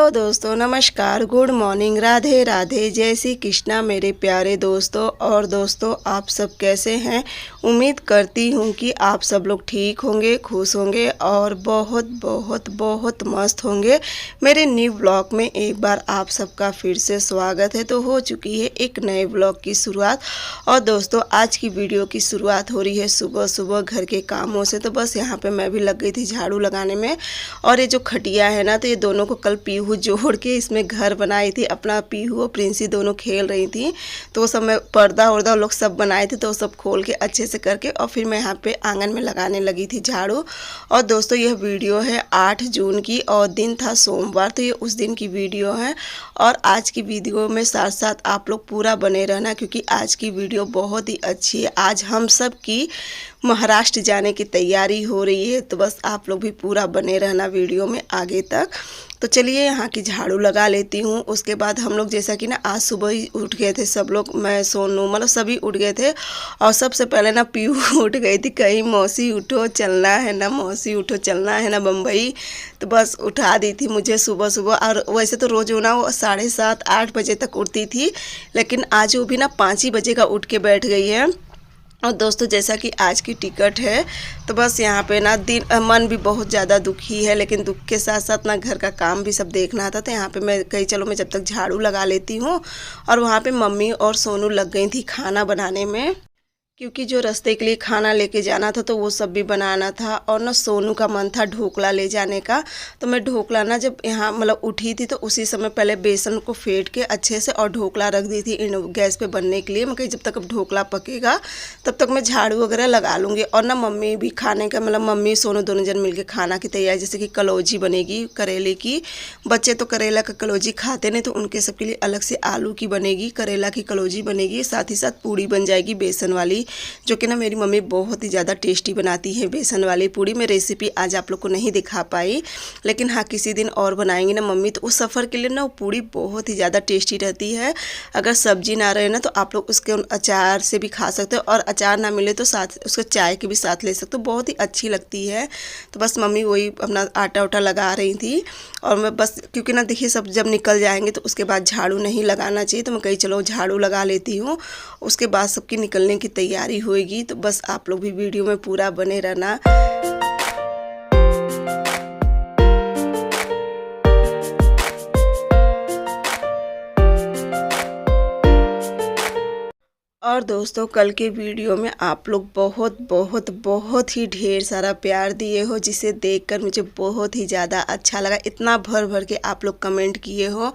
Hello दोस्तों, नमस्कार, good morning, Radhe Radhe, जय श्री कृष्णा मेरे प्यारे दोस्तों। और दोस्तों, आप सब कैसे हैं? उम्मीद करती हूँ कि आप सब लोग ठीक होंगे, खुश होंगे और बहुत बहुत बहुत मस्त होंगे। मेरे न्यू ब्लॉग में एक बार आप सबका फिर से स्वागत है। तो हो चुकी है एक नए ब्लॉग की शुरुआत। और दोस्तों, आज की वीडियो की शुरुआत हो रही है सुबह सुबह घर के कामों से। तो बस यहाँ पे मैं भी लग गई थी झाड़ू लगाने में। और ये जो खटिया है ना, तो ये दोनों को कल पीहू जोड़ के इसमें घर बनाई थी। अपना पीहू और प्रिंसी दोनों खेल रही थी, तो वो सब मैं पर्दा वर्दा लोग सब बनाए थे, तो वो सब खोल के अच्छे से करके और फिर मैं यहाँ पे आंगन में लगाने लगी थी झाड़ू। और दोस्तों, यह वीडियो है 8 जून की और दिन था सोमवार, तो ये उस दिन की वीडियो है। और आज की वीडियो में साथ साथ आप लोग पूरा बने रहना, क्योंकि आज की वीडियो बहुत ही अच्छी है। आज हम सब की महाराष्ट्र जाने की तैयारी हो रही है, तो बस आप लोग भी पूरा बने रहना वीडियो में आगे तक। तो चलिए यहाँ की झाड़ू लगा लेती हूँ। उसके बाद हम लोग जैसा कि ना आज सुबह ही उठ गए थे सब लोग, मैं सोनू मतलब सभी उठ गए थे। और सबसे पहले ना पीहू उठ गई थी, कहीं मौसी उठो चलना है ना, मौसी उठो चलना है ना बम्बई। तो बस उठा दी थी मुझे सुबह सुबह। और वैसे तो रोज़ ना वो 7:30-8 बजे तक उठती थी, लेकिन आज वो भी ना 5 ही बजे का उठ के बैठ गई है। और दोस्तों, जैसा कि आज की टिकट है, तो बस यहाँ पे ना मन भी बहुत ज़्यादा दुखी है, लेकिन दुख के साथ साथ ना घर का काम भी सब देखना था। तो यहाँ पे मैं कही चलो मैं जब तक झाड़ू लगा लेती हूँ। और वहाँ पे मम्मी और सोनू लग गई थी खाना बनाने में, क्योंकि जो रास्ते के लिए खाना लेके जाना था तो वो सब भी बनाना था। और ना सोनू का मन था ढोकला ले जाने का। तो मैं ढोकला ना जब यहाँ मतलब उठी थी तो उसी समय पहले बेसन को फेंट के अच्छे से और ढोकला रख दी थी गैस पे बनने के लिए। मैं कही जब तक अब ढोकला पकेगा तब तक मैं झाड़ू वगैरह लगा लूँगी। और ना मम्मी भी खाने का मतलब मम्मी सोनू दोनों जन मिलके खाना की तैयारी, जैसे कि कलौजी बनेगी करेले की। बच्चे तो करेला का कलौजी खाते नहीं, तो उनके सबके लिए अलग से आलू की बनेगी, करेला की कलौजी बनेगी, साथ ही साथ पूड़ी बन जाएगी बेसन वाली, जो कि ना मेरी मम्मी बहुत ही ज़्यादा टेस्टी बनाती है बेसन वाली पूड़ी। मैं रेसिपी आज आप लोग को नहीं दिखा पाई, लेकिन हाँ किसी दिन और बनाएंगी ना मम्मी। तो उस सफ़र के लिए ना वो पूड़ी बहुत ही ज़्यादा टेस्टी रहती है। अगर सब्जी ना रहे ना तो आप लोग उसके अचार से भी खा सकते हो, और अचार ना मिले तो साथ उसके चाय के भी साथ ले सकते हो, बहुत ही अच्छी लगती है। तो बस मम्मी वही अपना आटा उटा लगा रही थी। और मैं बस क्योंकि ना देखिए सब जब निकल जाएंगे तो उसके बाद झाड़ू नहीं लगाना चाहिए, तो मैं कही चलो झाड़ू लगा लेती हूँ। उसके बाद सबकी निकलने की तैयारी होएगी। तो बस आप लोग भी वीडियो में पूरा बने रहना। और दोस्तों, कल के वीडियो में आप लोग बहुत बहुत बहुत ही ढेर सारा प्यार दिए हो, जिसे देखकर मुझे बहुत ही ज़्यादा अच्छा लगा। इतना भर भर के आप लोग कमेंट किए हो,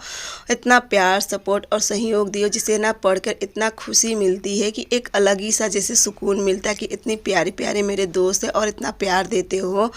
इतना प्यार सपोर्ट और सहयोग दिए हो, जिसे ना पढ़कर इतना खुशी मिलती है कि एक अलग ही सा जैसे सुकून मिलता है कि इतनी प्यारे प्यारे मेरे दोस्त हैं और इतना प्यार देते हो।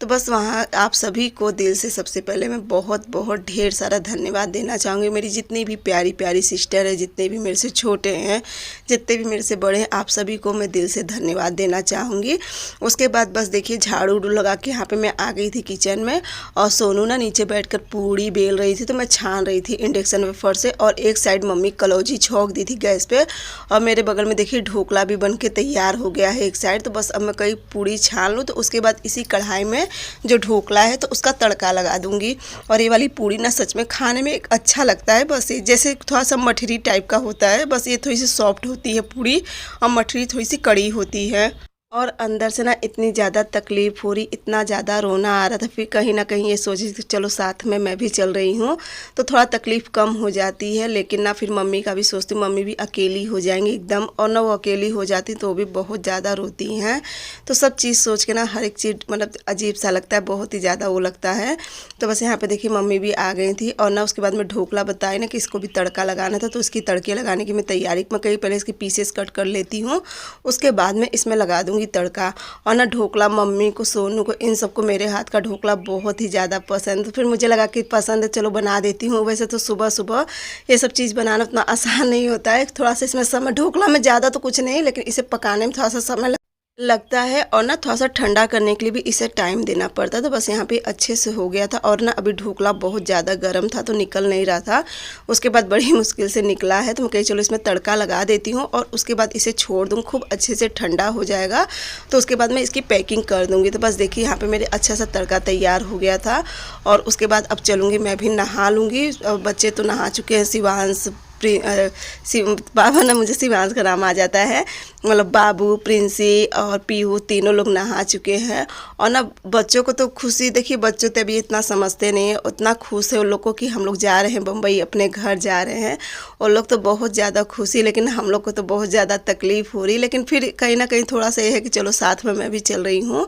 तो बस वहाँ आप सभी को दिल से सबसे पहले मैं बहुत बहुत ढेर सारा धन्यवाद देना चाहूँगी। मेरी जितनी भी प्यारी प्यारी सिस्टर है, जितने भी मेरे से छोटे हैं, जितने भी मेरे से बड़े हैं, आप सभी को मैं दिल से धन्यवाद देना चाहूँगी। उसके बाद बस देखिए झाड़ू उड़ू लगा के यहाँ पे मैं आ गई थी किचन में। और सोनू ना नीचे बैठकर पूड़ी बेल रही थी, तो मैं छान रही थी इंडक्शन वेफर से। और एक साइड मम्मी कलौजी छोंक दी थी गैस पे, और मेरे बगल में देखिए ढोकला भी बन के तैयार हो गया है एक साइड। तो बस अब मैं कहीं पूड़ी छान लूँ, तो उसके बाद इसी कढ़ाई में जो ढोकला है तो उसका तड़का लगा दूँगी। और ये वाली पूड़ी ना सच में खाने में एक अच्छा लगता है, बस ये जैसे थोड़ा सा मठरी टाइप का होता है, बस ये थोड़ी सी सॉफ्ट होती है पूड़ी और मठरी थोड़ी सी कड़ी होती है। और अंदर से ना इतनी ज़्यादा तकलीफ़ हो रही, इतना ज़्यादा रोना आ रहा था। फिर कहीं ना कहीं ये सोची कि चलो साथ में मैं भी चल रही हूँ तो थोड़ा तकलीफ़ कम हो जाती है। लेकिन ना फिर मम्मी का भी सोचती, मम्मी भी अकेली हो जाएंगी एकदम, और ना वो अकेली हो जाती तो वो भी बहुत ज़्यादा रोती हैं। तो सब चीज़ सोच के ना हर एक चीज़ मतलब अजीब सा लगता है, बहुत ही ज़्यादा वो लगता है। तो बस यहाँ पर देखिए मम्मी भी आ गई थी। और ना उसके बाद में ढोकला बताए ना कि इसको भी तड़का लगाना था, तो उसकी तड़के लगाने की मैं तैयारी मैं कहीं पहले इसके पीसेस कट कर लेती हूँ, उसके बाद में इसमें लगा दूँगी तड़का। और ना ढोकला मम्मी को, सोनू को, इन सबको मेरे हाथ का ढोकला बहुत ही ज़्यादा पसंद। तो फिर मुझे लगा कि पसंद है, चलो बना देती हूँ। वैसे तो सुबह सुबह ये सब चीज़ बनाना उतना आसान नहीं होता है, थोड़ा सा इसमें समय, ढोकला में ज़्यादा तो कुछ नहीं, लेकिन इसे पकाने में थोड़ा सा समय लगता है और ना थोड़ा सा ठंडा करने के लिए भी इसे टाइम देना पड़ता है। तो बस यहाँ पे अच्छे से हो गया था और ना अभी ढोकला बहुत ज़्यादा गर्म था तो निकल नहीं रहा था। उसके बाद बड़ी मुश्किल से निकला है तो मैं कही चलो इसमें तड़का लगा देती हूँ और उसके बाद इसे छोड़ दूँ, खूब अच्छे से ठंडा हो जाएगा तो उसके बाद मैं इसकी पैकिंग कर दूँगी। तो बस देखिए यहाँ पर मेरे अच्छा सा तड़का तैयार हो गया था और उसके बाद अब चलूँगी मैं भी नहा लूँगी। बच्चे तो नहा चुके हैं, शिवांश बाबा ना, मुझे शिवांश का नाम आ जाता है, मतलब बाबू, प्रिंसी और पीहू तीनों लोग नहा चुके हैं। और ना बच्चों को तो खुशी, देखिए बच्चों तो अभी इतना समझते नहीं है, उतना खुश है उन लोग को कि हम लोग जा रहे हैं बम्बई, अपने घर जा रहे हैं। उन लोग तो बहुत ज़्यादा खुशी, लेकिन हम लोग को तो बहुत ज़्यादा तकलीफ़ हो रही। लेकिन फिर कहीं ना कहीं थोड़ा सा ये है कि चलो साथ में मैं भी चल रही हूँ।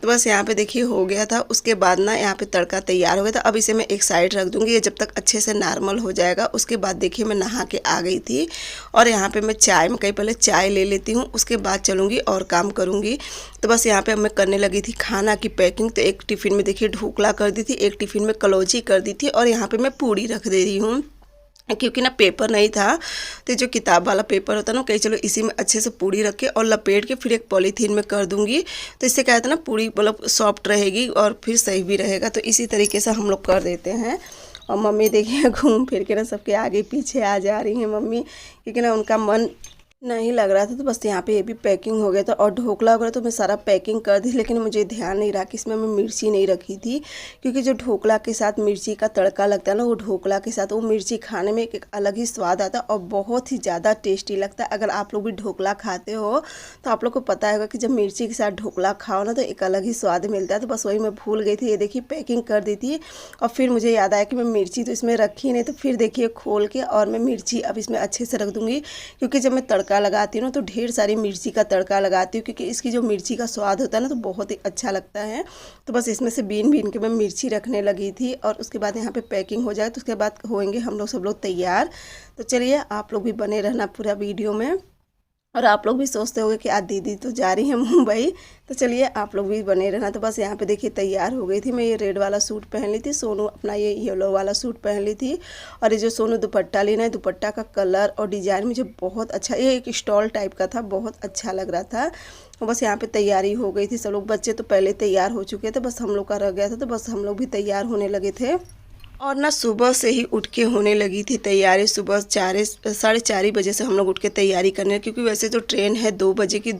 तो बस यहाँ पे देखिए हो गया था। उसके बाद ना यहाँ पे तड़का तैयार हो गया था। अब इसे मैं एक साइड रख दूँगी, ये जब तक अच्छे से नॉर्मल हो जाएगा। उसके बाद देखिए मैं नहा के आ गई थी और यहाँ पे मैं कहीं पहले चाय ले लेती हूँ, उसके बाद चलूँगी और काम करूँगी। तो बस यहाँ पे मैं करने लगी थी खाना की पैकिंग। तो एक टिफ़िन में देखिए ढोकला कर दी थी, एक टिफ़िन में कलौजी कर दी थी और यहाँ पर मैं पूड़ी रख दे रही हूँ क्योंकि ना पेपर नहीं था। तो जो किताब वाला पेपर होता है ना, कहीं चलो इसी में अच्छे से पूड़ी रख के और लपेट के फिर एक पॉलीथीन में कर दूंगी। तो इससे क्या होता है ना, पूड़ी मतलब सॉफ्ट रहेगी और फिर सही भी रहेगा। तो इसी तरीके से हम लोग कर देते हैं। और मम्मी देखिए घूम फिर के ना सबके आगे पीछे आ जा रही हैं मम्मी, क्योंकि ना उनका मन नहीं लग रहा था। तो बस यहाँ पे ये भी पैकिंग हो गया था और ढोकला वगैरह तो मैं सारा पैकिंग कर दी, लेकिन मुझे ध्यान नहीं रहा कि इसमें मैं मिर्ची नहीं रखी थी। क्योंकि जो ढोकला के साथ मिर्ची का तड़का लगता है ना, वो ढोकला के साथ वो मिर्ची खाने में एक अलग ही स्वाद आता है और बहुत ही ज़्यादा टेस्टी लगता है। अगर आप लोग भी ढोकला खाते हो तो आप लोग को पता होगा कि जब मिर्ची के साथ ढोकला खाओ ना तो एक अलग ही स्वाद मिलता है। तो बस वही मैं भूल गई थी। ये देखिए पैकिंग कर दी थी और फिर मुझे याद आया कि मैं मिर्ची तो इसमें रखी नहीं। तो फिर देखिए खोल के और मैं मिर्ची अब इसमें अच्छे से रख दूँगी, क्योंकि जब मैं तड़का लगाती हूँ ना तो ढेर सारी मिर्ची का तड़का लगाती हूँ, क्योंकि इसकी जो मिर्ची का स्वाद होता है ना तो बहुत ही अच्छा लगता है। तो बस इसमें से बीन बीन के मैं मिर्ची रखने लगी थी और उसके बाद यहाँ पे पैकिंग हो जाए तो उसके बाद होंगे हम लोग सब लोग तैयार। तो चलिए आप लोग भी बने रहना पूरा वीडियो में। और आप लोग भी सोचते होंगे कि आज दीदी तो जा रही हैं मुंबई, तो चलिए आप लोग भी बने रहना। तो बस यहाँ पे देखिए तैयार हो गई थी। मैं ये रेड वाला सूट पहन ली थी, सोनू अपना ये येलो वाला सूट पहन ली थी। और ये जो सोनू दुपट्टा लेना है, दुपट्टा का कलर और डिज़ाइन मुझे बहुत अच्छा, ये एक स्टॉल टाइप का था, बहुत अच्छा लग रहा था। और बस यहाँ पे तैयारी हो गई थी। सब लोग बच्चे तो पहले तैयार हो चुके थे, बस हम लोग का रह गया था। तो बस हम लोग भी तैयार होने लगे थे और ना सुबह से ही उठ के होने लगी थी तैयारी। सुबह 4:30 बजे से हम लोग उठ के तैयारी करने, क्योंकि वैसे तो ट्रेन है 2 बजे की,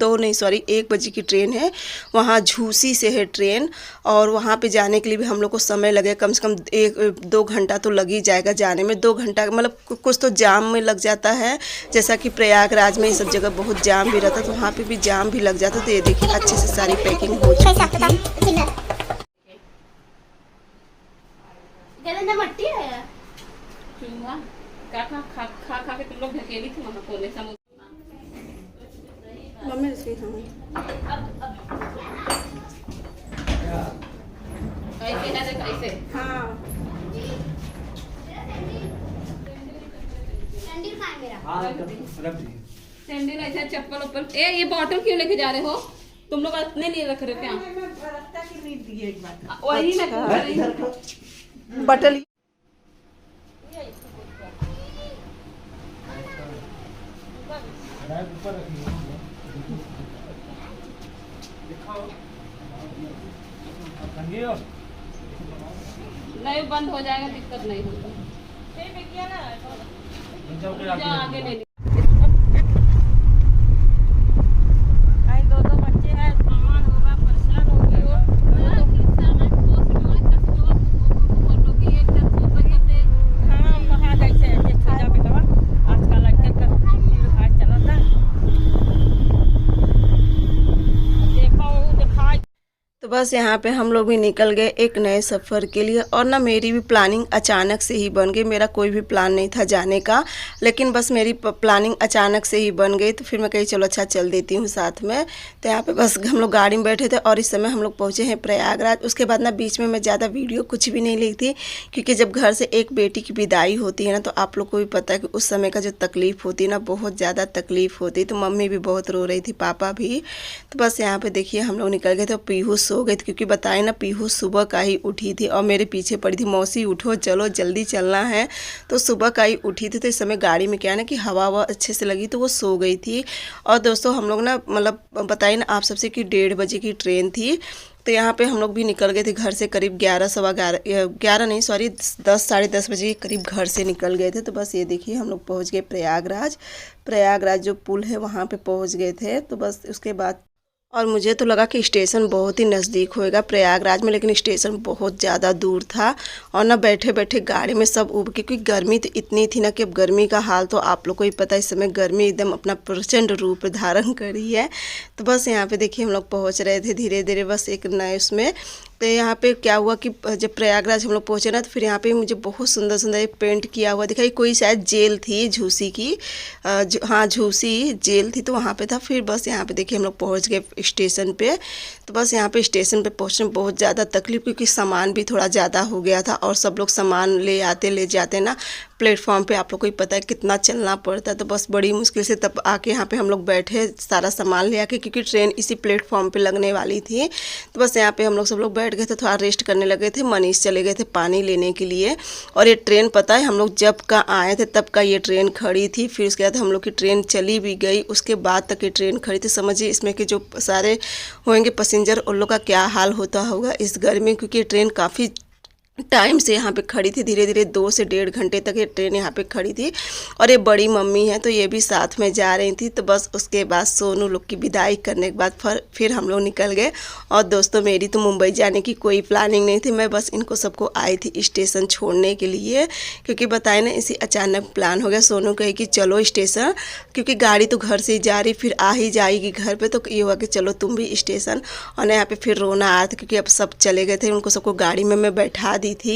1 बजे की ट्रेन है। वहाँ झूसी से है ट्रेन और वहाँ पे जाने के लिए भी हम लोग को समय लगे, कम से कम 1-2 घंटा तो लग ही जाएगा जाने में। 2 घंटा मतलब कुछ तो जाम में लग जाता है, जैसा कि प्रयागराज में ये सब जगह बहुत जाम भी रहता है, तो वहाँ पर भी जाम भी लग जाता है। तो ये देखिए अच्छे से सारी पैकिंग हो चुकी थी। मट्टी है खा खा खा के तुम लोग ढकेली थी वहाँ कोने मम्मी इसकी कैसे हाँ सैंडल ऐसा चप्पल उप्पल। ये बॉटल क्यों लेके जा रहे हो तुम लोग? अपने लिए रख रहे हो क्या? वही मैं पूछ रही हूँ। बटल नहीं बंद हो जाएगा, दिक्कत नहीं होगा। आगे ले दो बच्चे हैं, सामान होगा, परेशान होगी तो बस यहाँ पे हम लोग भी निकल गए एक नए सफ़र के लिए। और ना मेरी भी प्लानिंग अचानक से ही बन गई, मेरा कोई भी प्लान नहीं था जाने का, लेकिन बस मेरी प्लानिंग अचानक से ही बन गई। तो फिर मैं कही चलो अच्छा चल देती हूँ साथ में। तो यहाँ पे बस हम लोग गाड़ी में बैठे थे और इस समय हम लोग पहुँचे हैं प्रयागराज। उसके बाद ना बीच में मैं ज़्यादा वीडियो कुछ भी नहीं ली थी, क्योंकि जब घर से एक बेटी की विदाई होती है ना तो आप लोग को भी पता है कि उस समय का जो तकलीफ़ होती है ना, बहुत ज़्यादा तकलीफ़ होती है। तो मम्मी भी बहुत रो रही थी, पापा भी। तो बस यहाँ पर देखिए हम लोग निकल गए थे, पीहू सो गई थी, क्योंकि बताए ना पीहू सुबह का ही उठी थी और मेरे पीछे पड़ी थी, मौसी उठो चलो जल्दी चलना है। तो सुबह का ही उठी थी, तो इस समय गाड़ी में क्या है ना कि हवा अच्छे से लगी तो वो सो गई थी। और दोस्तों हम लोग ना मतलब बताइए ना आप सबसे कि 1:30 बजे की ट्रेन थी। तो यहाँ पे हम लोग भी निकल गए थे घर से करीब 11 सवा 11 नहीं सॉरी 10 साढ़े 10 बजे के करीब घर से निकल गए थे। तो बस ये देखिए हम लोग पहुँच गए प्रयागराज जो पुल है वहाँ पे पहुँच गए थे। तो बस उसके बाद और मुझे तो लगा कि स्टेशन बहुत ही नज़दीक होएगा प्रयागराज में, लेकिन स्टेशन बहुत ज़्यादा दूर था। और ना बैठे बैठे गाड़ी में सब उब के, क्योंकि गर्मी तो इतनी थी ना कि अब गर्मी का हाल तो आप लोग को ही पता है, इस समय गर्मी एकदम अपना प्रचंड रूप धारण करी है। तो बस यहाँ पे देखिए हम लोग पहुँच रहे थे धीरे धीरे बस एक नए उसमें। तो यहाँ पे क्या हुआ कि जब प्रयागराज हम लोग पहुँचे ना तो फिर यहाँ पे मुझे बहुत सुंदर सुंदर एक पेंट किया हुआ दिखाई, कोई शायद जेल थी झूसी की, हाँ झूसी जेल थी, तो वहाँ पे था। फिर बस यहाँ पे देखिए हम लोग पहुँच गए स्टेशन पे। तो बस यहाँ पे स्टेशन पे पहुँचने में बहुत ज़्यादा तकलीफ, क्योंकि सामान भी थोड़ा ज़्यादा हो गया था और सब लोग सामान ले जाते ना प्लेटफॉर्म पे, आप लोग को ही पता है कितना चलना पड़ता है। तो बस बड़ी मुश्किल से तब आके यहाँ पे हम लोग बैठे सारा सामान ले आके, क्योंकि ट्रेन इसी प्लेटफॉर्म पे लगने वाली थी। तो बस यहाँ पे हम लोग सब लोग बैठ गए थे, थोड़ा रेस्ट करने लगे थे। मनीष चले गए थे पानी लेने के लिए। और ये ट्रेन पता है हम लोग जब का आए थे तब का ये ट्रेन खड़ी थी, फिर उसके बाद हम लोग की ट्रेन चली भी गई, उसके बाद तक ये ट्रेन खड़ी थी। समझिए इसमें कि जो सारे होंगे पैसेंजर उन लोग का क्या हाल होता होगा इस गर्मी, क्योंकि ट्रेन काफ़ी टाइम से यहाँ पे खड़ी थी, धीरे धीरे 2 से 1.5 घंटे तक ये ट्रेन यहाँ पे खड़ी थी। और ये बड़ी मम्मी है तो ये भी साथ में जा रही थी। तो बस उसके बाद सोनू लोग की विदाई करने के बाद फिर हम लोग निकल गए। और दोस्तों मेरी तो मुंबई जाने की कोई प्लानिंग नहीं थी, मैं बस इनको सबको आई थी स्टेशन छोड़ने के लिए, क्योंकि बताए ना इसी अचानक प्लान हो गया। सोनू कहे कि चलो स्टेशन, क्योंकि गाड़ी तो घर से ही जा रही फिर आ ही जाएगी घर पर, तो ये हुआ कि चलो तुम भी स्टेशन। और ना यहाँ पर फिर रोना आया था, क्योंकि अब सब चले गए थे, उनको सबको गाड़ी में मैं बैठा थी।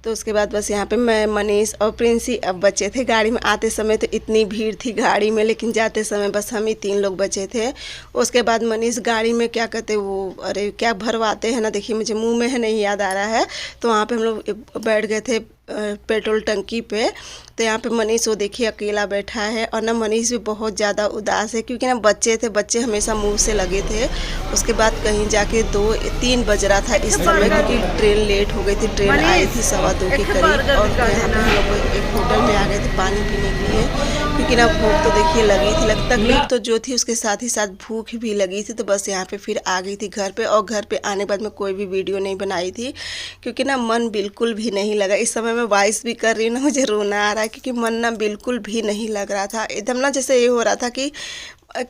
तो उसके बाद बस यहाँ पे मैं मनीष और प्रिंसी अब बचे थे गाड़ी में। आते समय तो इतनी भीड़ थी गाड़ी में, लेकिन जाते समय बस हम ही 3 लोग बचे थे। उसके बाद मनीष गाड़ी में क्या कहते वो अरे क्या भरवाते हैं ना, देखिए मुझे मुंह में है नहीं याद आ रहा है। तो वहाँ पे हम लोग बैठ गए थे पेट्रोल टंकी पे। तो यहाँ पे मनीष वो देखिए अकेला बैठा है। और ना मनीष भी बहुत ज़्यादा उदास है, क्योंकि ना बच्चे हमेशा मुंह से लगे थे। उसके बाद कहीं जाके 2-3 बज रहा था इस समय, क्योंकि ट्रेन लेट हो गई थी। ट्रेन आई थी 2:15 के करीब। और यहाँ पे हम लोग एक होटल में आ गए थे पानी पीने के लिए, क्योंकि ना भूख तो देखिए लगी थी, तकलीफ तो जो थी उसके साथ ही साथ भूख भी लगी थी। तो बस यहाँ पे फिर आ गई थी घर पे। और घर पे आने के बाद मैं कोई भी वीडियो नहीं बनाई थी, क्योंकि ना मन बिल्कुल भी नहीं लगा। इस समय मैं वॉइस भी कर रही हूँ ना, मुझे रोना आ रहा है, क्योंकि मन ना बिल्कुल भी नहीं लग रहा था। एकदम ना जैसे ये हो रहा था कि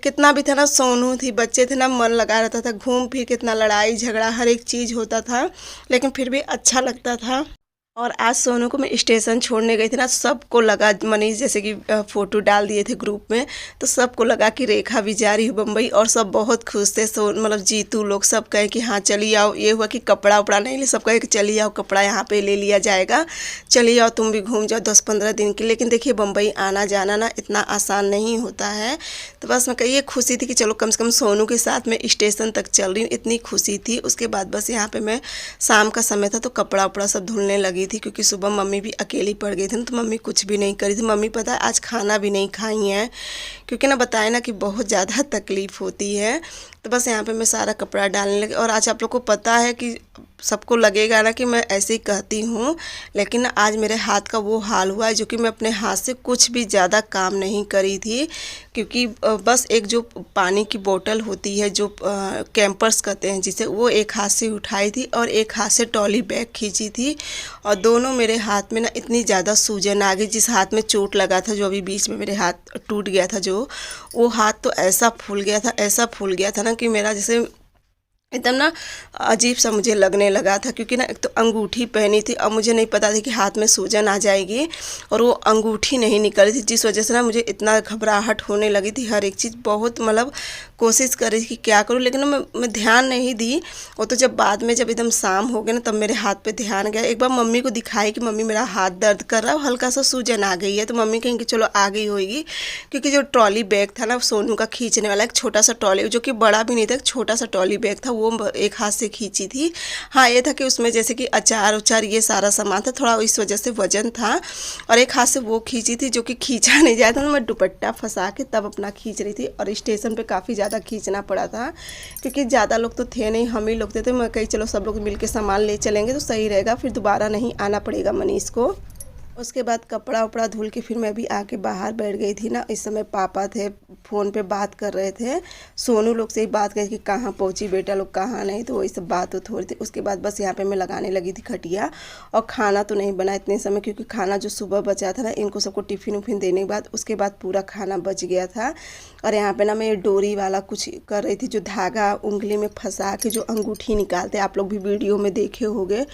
कितना भी था ना, सोनू थी बच्चे थे ना, मन लगा रहता था। घूम फिर कितना लड़ाई झगड़ा हर एक चीज़ होता था, लेकिन फिर भी अच्छा लगता था। और आज सोनू को मैं स्टेशन छोड़ने गई थी ना, सबको लगा, मनीष जैसे कि फ़ोटो डाल दिए थे ग्रुप में, तो सबको लगा कि रेखा भी जा रही है बम्बई। और सब बहुत खुश थे। मतलब जीतू लोग सब कहे कि हाँ चलिए आओ। ये हुआ कि कपड़ा उपड़ा नहीं ले, सब कहे कि चलिए आओ कपड़ा यहाँ पे ले लिया जाएगा, चलिए आओ तुम भी घूम जाओ 10-15 दिन के। लेकिन देखिए बम्बई आना जाना ना इतना आसान नहीं होता है। तो बस मैं कही ये खुशी थी कि चलो कम से कम सोनू के साथ मैं स्टेशन तक चल रही हूँ, इतनी खुशी थी। उसके बाद बस यहाँ पर मैं शाम का समय था तो कपड़ा उपड़ा सब धुलने लगी थी, क्योंकि सुबह मम्मी भी अकेली पड़ गई थी ना, तो मम्मी कुछ भी नहीं करी थी। मम्मी पता है आज खाना भी नहीं खाई हैं, क्योंकि ना बताए ना कि बहुत ज़्यादा तकलीफ़ होती है। तो बस यहाँ पे मैं सारा कपड़ा डालने लगी। और आज आप लोग को पता है कि सबको लगेगा ना कि मैं ऐसे ही कहती हूँ, लेकिन आज मेरे हाथ का वो हाल हुआ है जो कि मैं अपने हाथ से कुछ भी ज़्यादा काम नहीं करी थी, क्योंकि बस एक जो पानी की बोतल होती है जो कैंपर्स कहते हैं जिसे, वो एक हाथ से उठाई थी और एक हाथ से ट्रॉली बैग खींची थी। और दोनों मेरे हाथ में ना इतनी ज़्यादा सूजन आ गई, जिस हाथ में चोट लगा था, जो अभी बीच में मेरे हाथ टूट गया था, जो वो हाथ तो ऐसा फूल गया था ना कि मेरा जैसे एकदम ना अजीब सा मुझे लगने लगा था। क्योंकि ना एक तो अंगूठी पहनी थी और मुझे नहीं पता था कि हाथ में सूजन आ जाएगी, और वो अंगूठी नहीं निकली थी, जिस वजह से ना मुझे इतना घबराहट होने लगी थी। हर एक चीज़ बहुत मतलब कोशिश कर रही थी कि क्या करूँ, लेकिन मैं ध्यान नहीं दी। वो तो जब बाद में जब एकदम शाम हो गया ना, तब मेरे हाथ पे ध्यान गया। एक बार मम्मी को दिखाई कि मम्मी मेरा हाथ दर्द कर रहा है, हल्का सा सूजन आ गई है। तो मम्मी कहेंगे चलो आ गई होगी, क्योंकि जो ट्रॉली बैग था ना सोनू का खींचने वाला, एक छोटा सा ट्रॉली, जो कि बड़ा भी नहीं था, एक छोटा सा ट्रॉली बैग था, वो एक हाथ से खींची थी। हाँ, ये था कि उसमें जैसे कि अचार उचार ये सारा सामान था, थोड़ा इस वजह से वजन था, और एक हाथ से वो खींची थी जो कि खींचा नहीं जाता था। मैं दुपट्टा फंसा के तब अपना खींच रही थी, और स्टेशन पे काफ़ी ज़्यादा खींचना पड़ा था क्योंकि ज़्यादा लोग तो थे नहीं, हम ही लोग थे। तो मैं कही चलो सब लोग मिल के सामान ले चलेंगे तो सही रहेगा, फिर दोबारा नहीं आना पड़ेगा मनीष को। उसके बाद कपड़ा उपड़ा धुल के फिर मैं भी आके बाहर बैठ गई थी ना। इस समय पापा थे, फ़ोन पे बात कर रहे थे, सोनू लोग से ही बात कर कि कहाँ पहुँची बेटा लोग, कहाँ नहीं, तो वही सब बात हो रही थी। उसके बाद बस यहाँ पे मैं लगाने लगी थी खटिया, और खाना तो नहीं बना इतने समय क्योंकि खाना जो सुबह बचा था ना, इनको सबको टिफ़िन उफिन देने के बाद उसके बाद पूरा खाना बच गया था। और यहाँ पे ना मैं डोरी वाला कुछ कर रही थी, जो धागा उंगली में फंसा के जो अंगूठी निकालते, आप लोग भी वीडियो में देखे होंगे,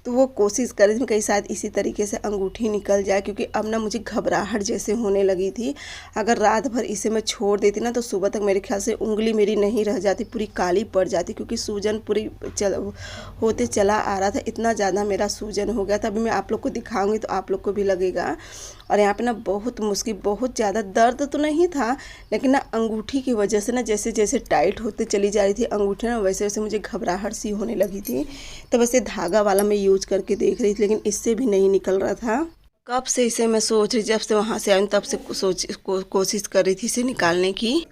तो वो कोशिश कर रही थी कहीं शायद इसी तरीके से अंगूठी निकल जाए, क्योंकि अब ना मुझे घबराहट जैसे होने लगी थी। अगर रात भर इसे मैं छोड़ देती ना तो सुबह तक मेरे ख्याल से उंगली मेरी नहीं रह जाती, पूरी काली पड़ जाती, क्योंकि सूजन पूरी होते चला आ रहा था, इतना ज़्यादा मेरा सूजन हो गया था। अभी मैं आप लोग को दिखाऊंगी तो आप लोग को भी लगेगा। और यहाँ पे ना बहुत मुश्किल, बहुत ज़्यादा दर्द तो नहीं था, लेकिन ना अंगूठी की वजह से ना जैसे जैसे टाइट होते चली जा रही थी अंगूठी ना, वैसे वैसे मुझे घबराहट सी होने लगी थी। तो वैसे धागा वाला मैं यूज करके देख रही थी, लेकिन इससे भी नहीं निकल रहा था। कब से इसे मैं सोच रही, जब से वहाँ से आई तब से कोशिश कर रही थी इसे निकालने की।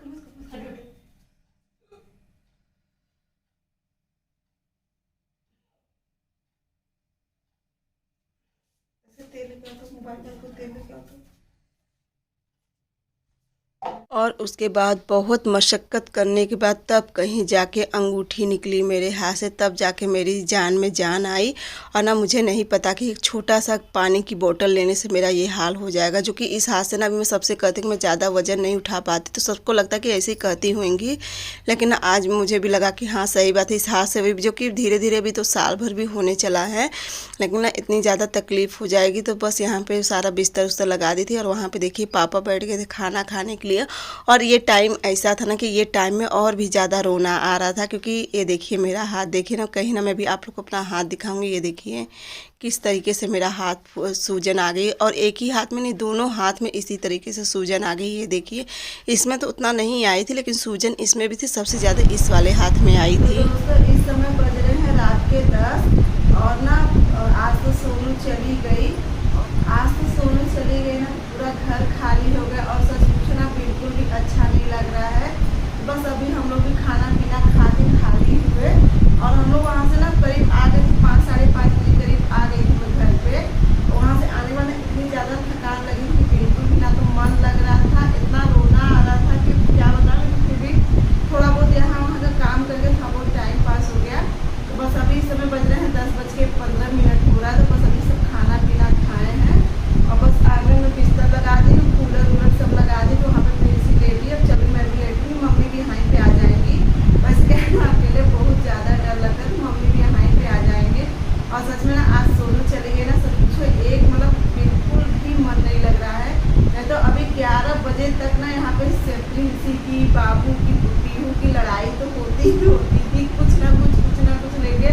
और उसके बाद बहुत मशक्क़त करने के बाद तब कहीं जाके अंगूठी निकली मेरे हाथ से, तब जाके मेरी जान में जान आई। और ना मुझे नहीं पता कि एक छोटा सा पानी की बोतल लेने से मेरा ये हाल हो जाएगा, जो कि इस हाथ से ना, अभी मैं सबसे कहती कि मैं ज़्यादा वज़न नहीं उठा पाती, तो सबको लगता कि ऐसे ही कहती होंगी, लेकिन ना आज मुझे भी लगा कि हाँ सही बात है, इस हाथ से भी, जो कि धीरे धीरे भी तो साल भर भी होने चला है, लेकिन ना इतनी ज़्यादा तकलीफ़ हो जाएगी। तो बस यहाँ पर सारा बिस्तर उस्तर लगा दी थी, और वहाँ पर देखिए पापा बैठ गए थे खाना खाने के लिए। और ये टाइम ऐसा था ना कि ये टाइम में और भी ज़्यादा रोना आ रहा था, क्योंकि ये देखिए मेरा हाथ, देखिए ना, कहीं ना मैं भी आप लोग को अपना हाथ दिखाऊंगी। ये देखिए किस तरीके से मेरा हाथ सूजन आ गई, और एक ही हाथ में नहीं, दोनों हाथ में इसी तरीके से सूजन आ गई। ये देखिए इसमें तो उतना नहीं आई थी, लेकिन सूजन इसमें भी थी, सबसे ज़्यादा इस वाले हाथ में आई थी। दोस्तों इस समय बज रहे हैं रात के 10, और ना आज तो सोनू चली गई, ना पूरा घर खाली हो गया, और सच पूछना बिल्कुल भी अच्छा नहीं लग रहा है। बस अभी हम लोग भी खाना पीना खा के खाली हुए, और हम लोग वहाँ से ना करीब आ गए थे, 5 साढ़े 5 बजे करीब आ गई थी मैं घर पे। वहाँ से आने वाले इतनी ज़्यादा थकान लगी थी, बिल्कुल भी ना तो मन लग रहा था, इतना रोना आ रहा था कि क्या बता, फिर भी थोड़ा बहुत यहाँ वहाँ का काम करके था, बहुत टाइम पास हो गया। तो बस अभी इस समय बज रहे हैं 10:15 हो रहा है, तो बस अभी सब खाना पीना खाए हैं, और बस आंगन में बिस्तर लगा दी, कूलर वूलर सब लगा दी, तो वहाँ पे मेरी सी लेटी, अब चलो मैं भी लेटी हूँ, मम्मी भी यहाँ पे आ जाएंगी। वैसे कहना अकेले बहुत ज़्यादा डर लगता है, तो मम्मी भी यहाँ पे आ जाएंगे। और सच में ना आज सोनू चले गए ना, सब कुछ एक मतलब बिल्कुल भी मन नहीं लग रहा है। नहीं तो अभी 11 बजे तक ना यहाँ पे सिबलिंग्स की, बाबू की, पीहू की लड़ाई तो होती ही होती थी, कुछ ना कुछ लेके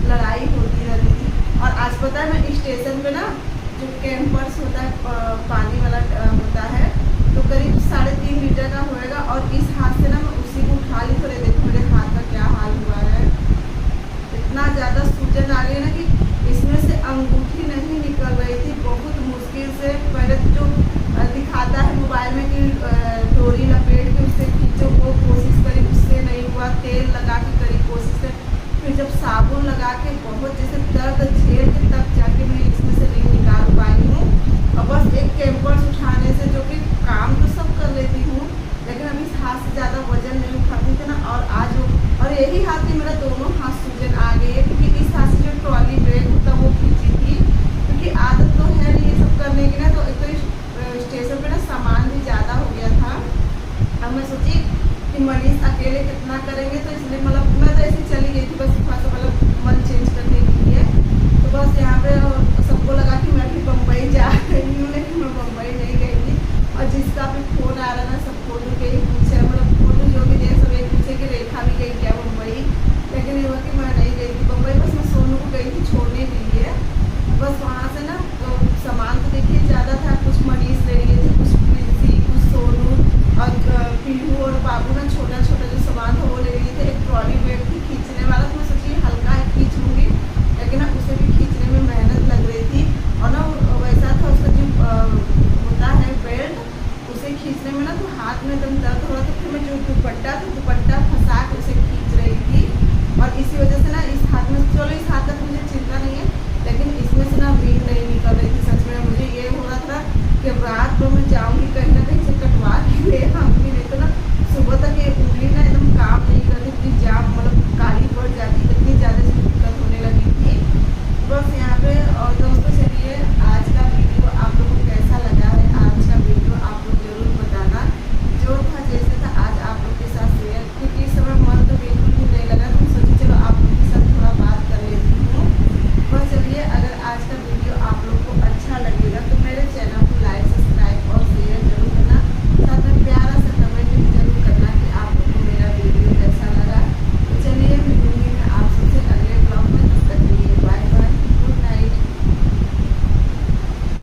लड़ाई होती रहती थी। और आज पता है मैं स्टेशन पे ना, जो कैंपर्स होता है